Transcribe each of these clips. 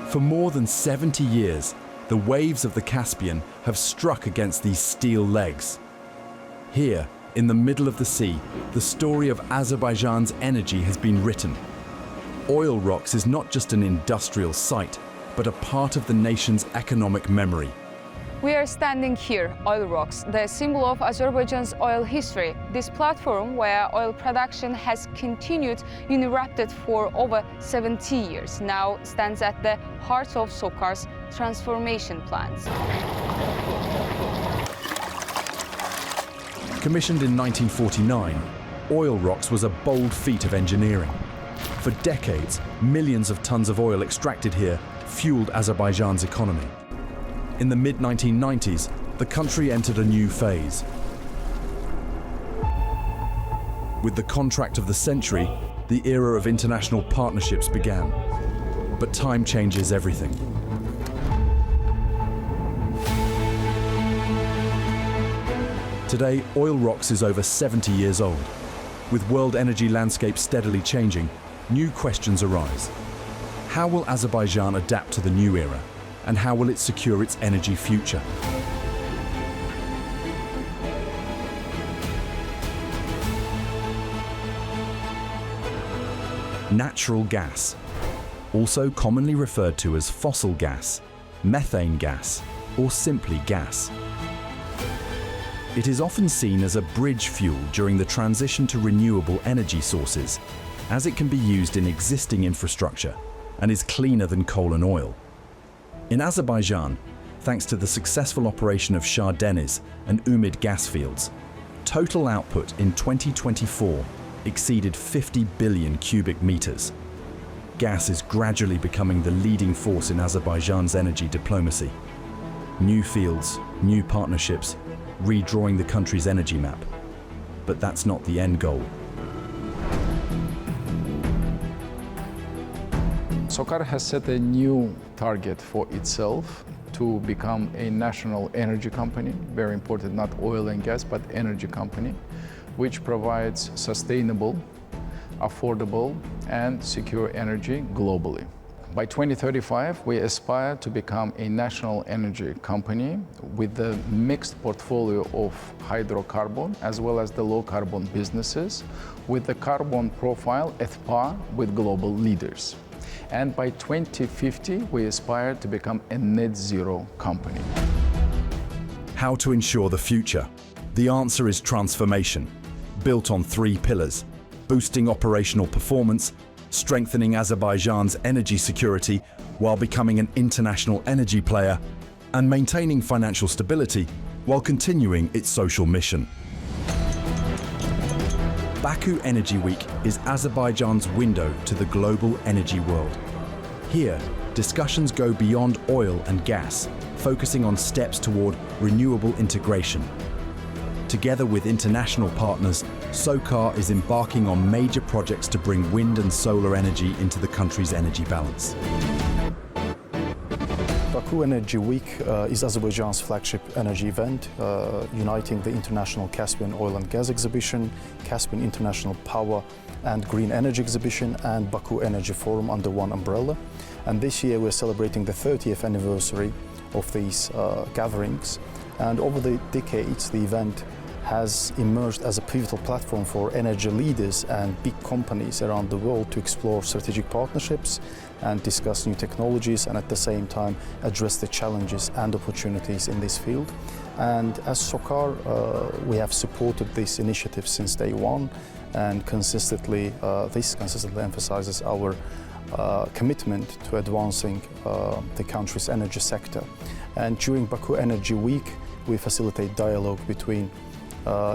For more than 70 years, the waves of the Caspian have struck against these steel legs. Here, in the middle of the sea, the story of Azerbaijan's energy has been written. Oil rocks is not just an industrial site, but a part of the nation's economic memory. We are standing here, oil rocks, the symbol of Azerbaijan's oil history. This platform, where oil production has continued uninterrupted for over 70 years, now stands at the heart of SOCAR's transformation plans. Commissioned in 1949, oil rocks was a bold feat of engineering. For decades, millions of tons of oil extracted here fueled Azerbaijan's economy. In the mid-1990s, the country entered a new phase. With the contract of the century, the era of international partnerships began. But time changes everything. Today, oil rocks is over 70 years old. With world energy landscape steadily changing, new questions arise. How will Azerbaijan adapt to the new era? And how will it secure its energy future? Natural gas, also commonly referred to as fossil gas, methane gas, or simply gas. It is often seen as a bridge fuel during the transition to renewable energy sources, as it can be used in existing infrastructure and is cleaner than coal and oil. In Azerbaijan, thanks to the successful operation of Shah Deniz and Umid gas fields, total output in 2024 exceeded 50 billion cubic meters. Gas is gradually becoming the leading force in Azerbaijan's energy diplomacy. New fields, new partnerships, redrawing the country's energy map. But that's not the end goal. SOCAR has set a new target for itself to become a national energy company, very important, not oil and gas, but energy company, which provides sustainable, affordable, and secure energy globally. By 2035, we aspire to become a national energy company with a mixed portfolio of hydrocarbon as well as the low-carbon businesses, with the carbon profile at par with global leaders. And by 2050, we aspire to become a net zero company. How to ensure the future? The answer is transformation, built on 3 pillars: boosting operational performance, strengthening Azerbaijan's energy security while becoming an international energy player, and maintaining financial stability while continuing its social mission. Baku Energy Week is Azerbaijan's window to the global energy world. Here, discussions go beyond oil and gas, focusing on steps toward renewable integration. Together with international partners, SOCAR is embarking on major projects to bring wind and solar energy into the country's energy balance. Baku Energy Week is Azerbaijan's flagship energy event, uniting the International Caspian Oil and Gas Exhibition, Caspian International Power and Green Energy Exhibition, and Baku Energy Forum under one umbrella. And this year we're celebrating the 30th anniversary of these gatherings. And over the decades, the event has emerged as a pivotal platform for energy leaders and big companies around the world to explore strategic partnerships and discuss new technologies, and at the same time address the challenges and opportunities in this field. And as SOCAR, we have supported this initiative since day one, and this consistently emphasizes our commitment to advancing the country's energy sector. And during Baku Energy Week, we facilitate dialogue between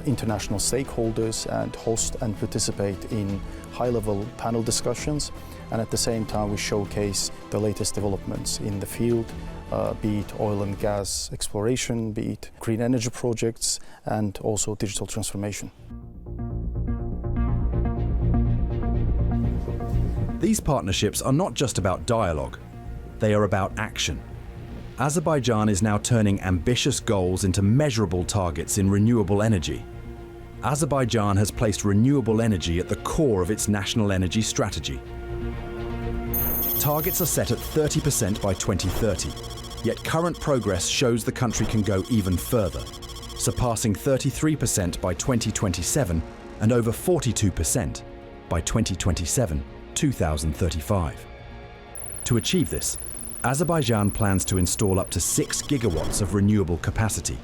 international stakeholders and host and participate in high-level panel discussions, and at the same time we showcase the latest developments in the field, be it oil and gas exploration, be it green energy projects, and also digital transformation. These partnerships are not just about dialogue, they are about action. Azerbaijan is now turning ambitious goals into measurable targets in renewable energy. Azerbaijan has placed renewable energy at the core of its national energy strategy. targets are set at 30% by 2030, yet current progress shows the country can go even further, surpassing 33% by 2027 and over 42% by 2027-2035. To achieve this, Azerbaijan plans to install up to 6 gigawatts of renewable capacity,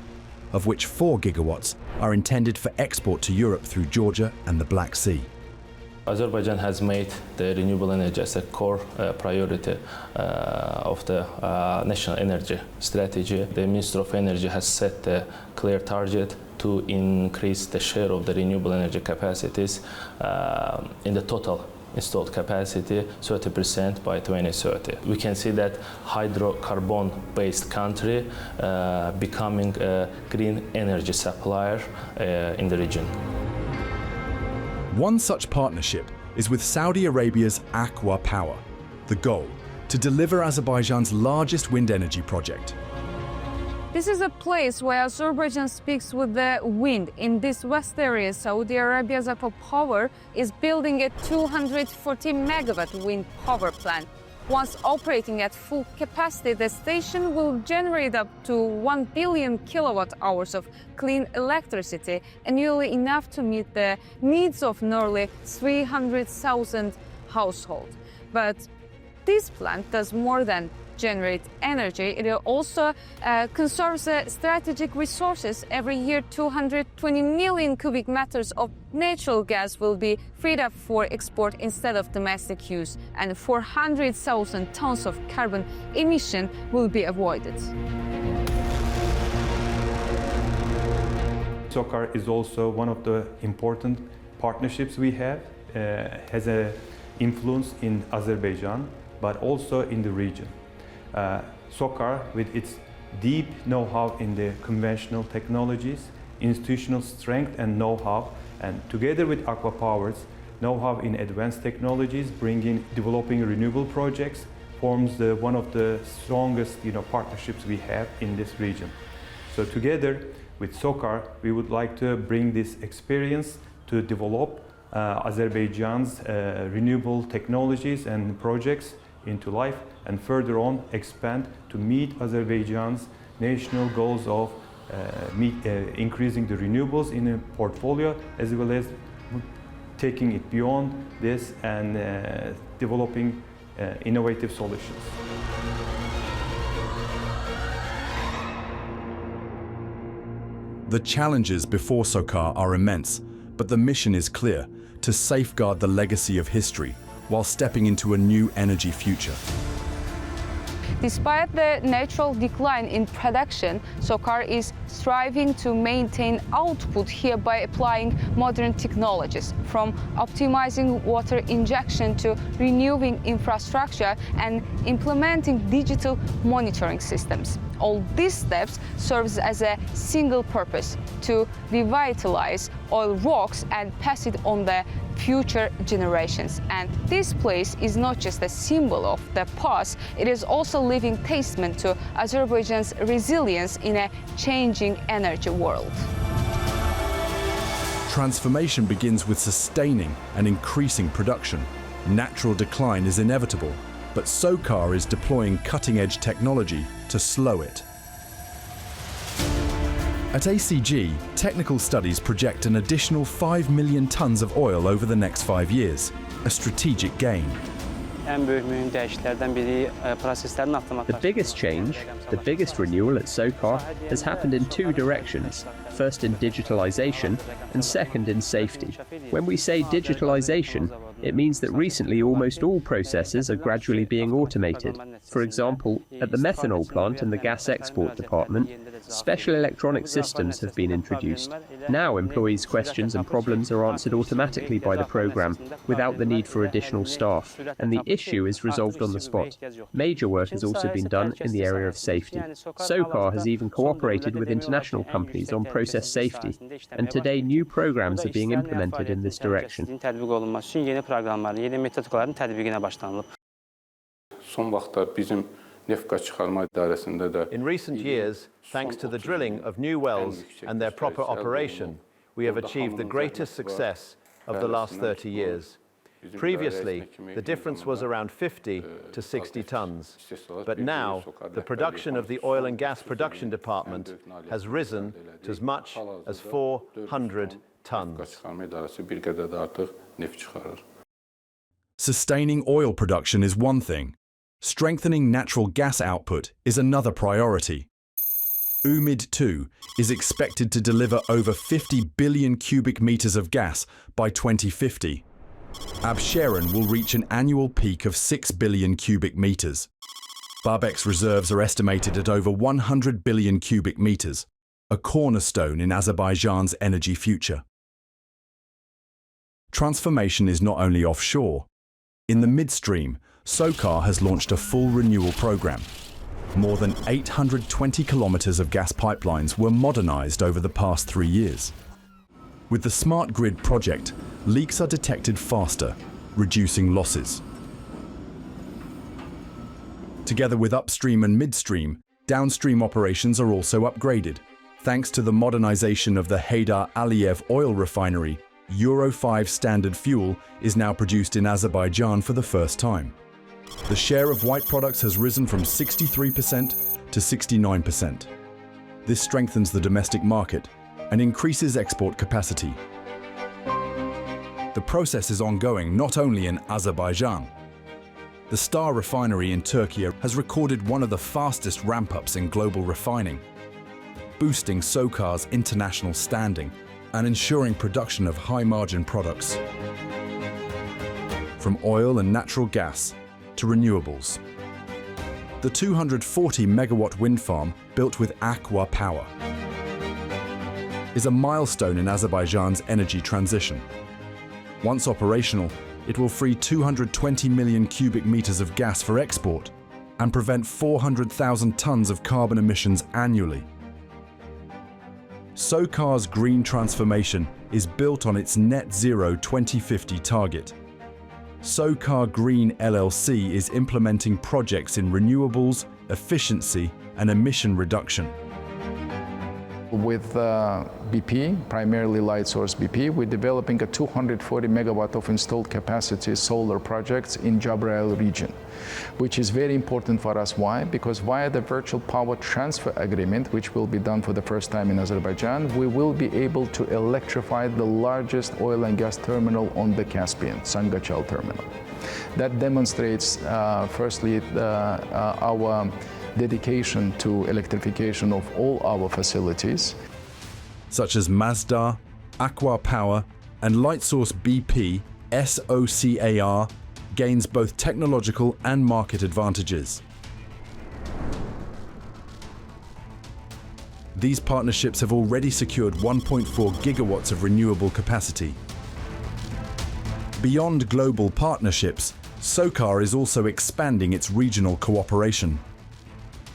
of which 4 gigawatts are intended for export to Europe through Georgia and the Black Sea. Azerbaijan has made the renewable energy as a core priority of the national energy strategy. The Minister of Energy has set a clear target to increase the share of the renewable energy capacities in the total installed capacity 30% by 2030. We can see that hydrocarbon-based country becoming a green energy supplier in the region. One such partnership is with Saudi Arabia's Aqua Power. The goal, to deliver Azerbaijan's largest wind energy project. This is a place where Azerbaijan speaks with the wind. In this west area, Saudi Arabia's Aqua Power is building a 240 megawatt wind power plant. Once operating at full capacity, the station will generate up to 1 billion kilowatt hours of clean electricity, annually enough to meet the needs of nearly 300,000 households. But this plant does more than generate energy. It also conserves strategic resources. Every year, 220 million cubic meters of natural gas will be freed up for export instead of domestic use, and 400,000 tons of carbon emission will be avoided. SOCAR is also one of the important partnerships we have, has an influence in Azerbaijan, but also in the region. SOCAR, with its deep know-how in the conventional technologies, institutional strength and know-how, and together with Aqua Power's know-how in advanced technologies, developing renewable projects, forms one of the strongest partnerships we have in this region. So together with SOCAR, we would like to bring this experience to develop Azerbaijan's renewable technologies and projects into life, and further on expand to meet Azerbaijan's national goals of increasing the renewables in a portfolio, as well as taking it beyond this and developing innovative solutions. The challenges before SOCAR are immense, but the mission is clear: to safeguard the legacy of history while stepping into a new energy future. Despite the natural decline in production, SOCAR is striving to maintain output here by applying modern technologies, from optimizing water injection to renewing infrastructure and implementing digital monitoring systems. All these steps serves as a single purpose: to revitalize oil rocks and pass it on the future generations. And this place is not just a symbol of the past, it is also a living testament to Azerbaijan's resilience in a changing energy world. Transformation begins with sustaining and increasing production. Natural decline is inevitable, but SOCAR is deploying cutting-edge technology to slow it. At ACG, technical studies project an additional 5 million tons of oil over the next 5 years, a strategic gain. The biggest change, the biggest renewal at SOCAR has happened in two directions. First in digitalization and second in safety. When we say digitalization, it means that recently almost all processes are gradually being automated. For example, at the methanol plant in the gas export department, special electronic systems have been introduced. Now employees' questions and problems are answered automatically by the program without the need for additional staff, and the issue is resolved on the spot. Major work has also been done in the area of safety. SOCAR has even cooperated with international companies on process safety, and today new programs are being implemented in this direction. In recent years, thanks to the drilling of new wells and their proper operation, we have achieved the greatest success of the last 30 years. Previously, the difference was around 50 to 60 tons. But now, the production of the oil and gas production department has risen to as much as 400 tons. Sustaining oil production is one thing. Strengthening natural gas output is another priority. UMID 2 is expected to deliver over 50 billion cubic meters of gas by 2050. Absheron will reach an annual peak of 6 billion cubic meters. Babek's reserves are estimated at over 100 billion cubic meters, a cornerstone in Azerbaijan's energy future. Transformation is not only offshore. In the midstream, SOCAR has launched a full renewal program. More than 820 kilometers of gas pipelines were modernized over the past 3 years. With the Smart Grid project, leaks are detected faster, reducing losses. Together with upstream and midstream, downstream operations are also upgraded. Thanks to the modernization of the Heydar Aliyev oil refinery, Euro 5 standard fuel is now produced in Azerbaijan for the first time. The share of white products has risen from 63% to 69%. This strengthens the domestic market and increases export capacity. The process is ongoing not only in Azerbaijan. The Star refinery in Turkey has recorded one of the fastest ramp-ups in global refining, boosting SOCAR's international standing and ensuring production of high-margin products. From oil and natural gas to renewables. The 240-megawatt wind farm, built with Aqua Power, is a milestone in Azerbaijan's energy transition. Once operational, it will free 220 million cubic meters of gas for export and prevent 400,000 tons of carbon emissions annually. SOCAR's green transformation is built on its net zero 2050 target. SOCAR Green LLC is implementing projects in renewables, efficiency, and emission reduction. With BP, primarily Lightsource BP, we're developing a 240 megawatt of installed capacity solar projects in Jabrail region, which is very important for us. Why? Because via the virtual power transfer agreement, which will be done for the first time in Azerbaijan, we will be able to electrify the largest oil and gas terminal on the Caspian, Sangachal terminal. That demonstrates, firstly, our dedication to electrification of all our facilities. Such as Masdar, Aqua Power, and Lightsource BP, SOCAR, gains both technological and market advantages. These partnerships have already secured 1.4 gigawatts of renewable capacity. Beyond global partnerships, SOCAR is also expanding its regional cooperation.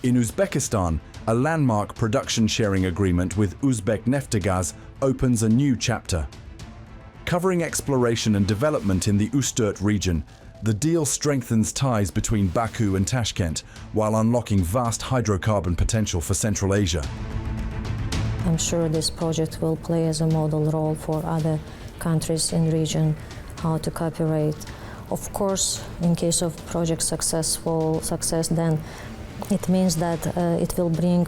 In Uzbekistan, a landmark production sharing agreement with Uzbek Neftgaz opens a new chapter. Covering exploration and development in the Usturt region, the deal strengthens ties between Baku and Tashkent while unlocking vast hydrocarbon potential for Central Asia. I'm sure this project will play as a model role for other countries in the region, how to cooperate. Of course, in case of project success, then it means that it will bring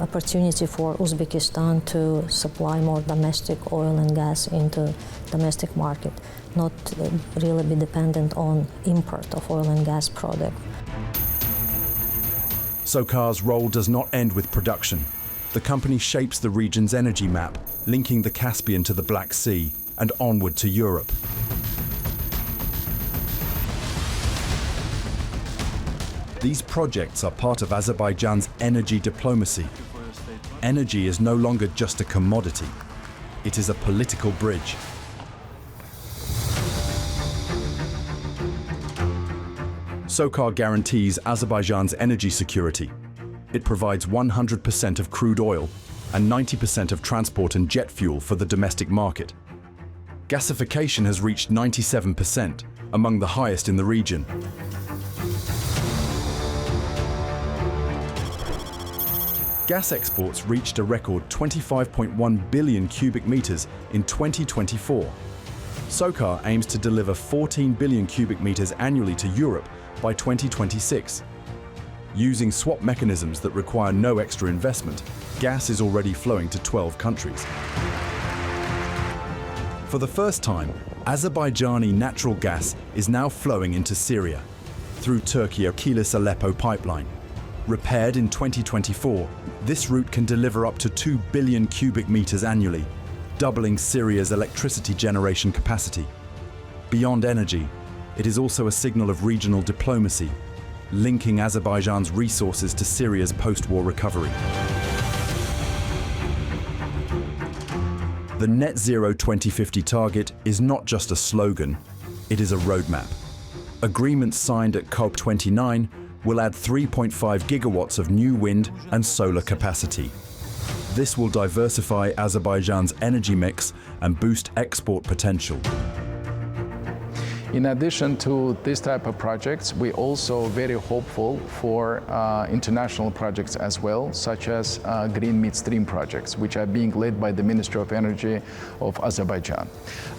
opportunity for Uzbekistan to supply more domestic oil and gas into domestic market, not really be dependent on import of oil and gas product. SOCAR's role does not end with production. The company shapes the region's energy map, linking the Caspian to the Black Sea and onward to Europe. These projects are part of Azerbaijan's energy diplomacy. Energy is no longer just a commodity. It is a political bridge. SOCAR guarantees Azerbaijan's energy security. It provides 100% of crude oil and 90% of transport and jet fuel for the domestic market. Gasification has reached 97%, among the highest in the region. Gas exports reached a record 25.1 billion cubic meters in 2024. SOCAR aims to deliver 14 billion cubic meters annually to Europe by 2026. Using swap mechanisms that require no extra investment, gas is already flowing to 12 countries. For the first time, Azerbaijani natural gas is now flowing into Syria through Turkey Kilis-Aleppo pipeline. Repaired in 2024, this route can deliver up to 2 billion cubic meters annually, doubling Syria's electricity generation capacity. Beyond energy, it is also a signal of regional diplomacy, linking Azerbaijan's resources to Syria's post-war recovery. The Net Zero 2050 target is not just a slogan, it is a roadmap. Agreements signed at COP29 will add 3.5 gigawatts of new wind and solar capacity. This will diversify Azerbaijan's energy mix and boost export potential. In addition to this type of projects, we're also very hopeful for international projects as well, such as green midstream projects, which are being led by the Ministry of Energy of Azerbaijan.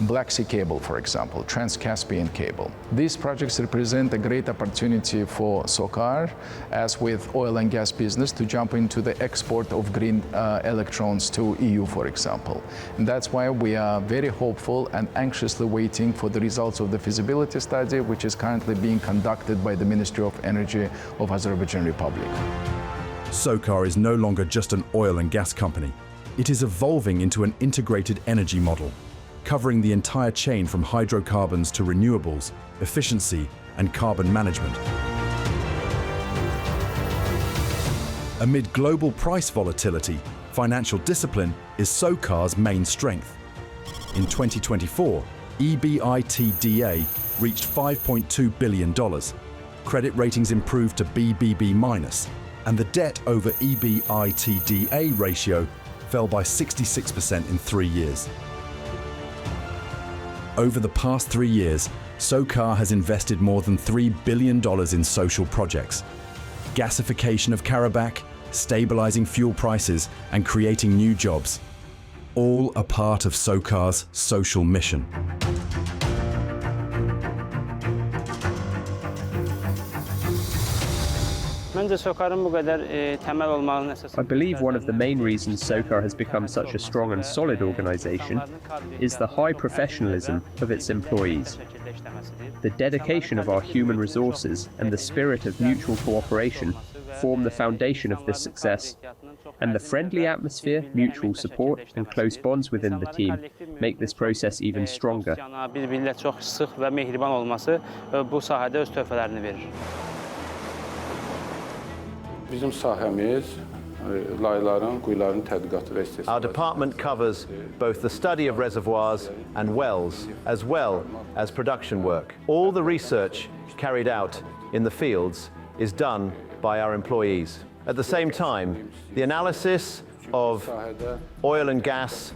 Black Sea Cable, for example, Trans-Caspian Cable. These projects represent a great opportunity for SOCAR, as with oil and gas business, to jump into the export of green electrons to EU, for example. And that's why we are very hopeful and anxiously waiting for the results of the feasibility study, which is currently being conducted by the Ministry of Energy of Azerbaijan Republic. SOCAR is no longer just an oil and gas company. It is evolving into an integrated energy model, covering the entire chain from hydrocarbons to renewables, efficiency, and carbon management. Amid global price volatility, financial discipline is SOCAR's main strength. In 2024, EBITDA reached $5.2 billion. Credit ratings improved to BBB-, and the debt over EBITDA ratio fell by 66% in 3 years. Over the past 3 years, SOCAR has invested more than $3 billion in social projects. Gasification of Karabakh, stabilizing fuel prices, and creating new jobs. All a part of SOCAR's social mission. I believe one of the main reasons SOCAR has become such a strong and solid organization is the high professionalism of its employees. The dedication of our human resources and the spirit of mutual cooperation form the foundation of this success, and the friendly atmosphere, mutual support, and close bonds within the team make this process even stronger. Our department covers both the study of reservoirs and wells, as well as production work. All the research carried out in the fields is done by our employees. At the same time, the analysis of oil and gas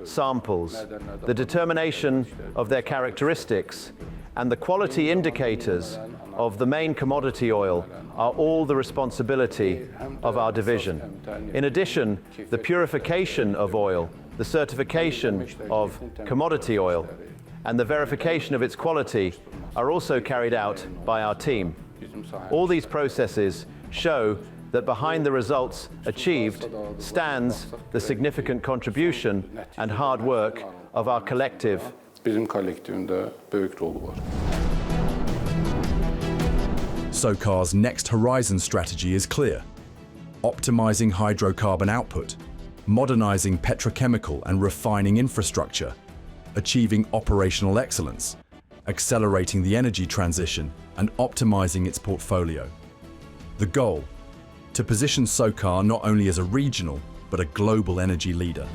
samples, the determination of their characteristics, and the quality indicators of the main commodity oil are all the responsibility of our division. In addition, the purification of oil, the certification of commodity oil, and the verification of its quality are also carried out by our team. All these processes show that behind the results achieved stands the significant contribution and hard work of our collective. SOCAR's Next Horizon strategy is clear: optimizing hydrocarbon output, modernizing petrochemical and refining infrastructure, achieving operational excellence, accelerating the energy transition, and optimizing its portfolio. The goal: to position SOCAR not only as a regional, but a global energy leader.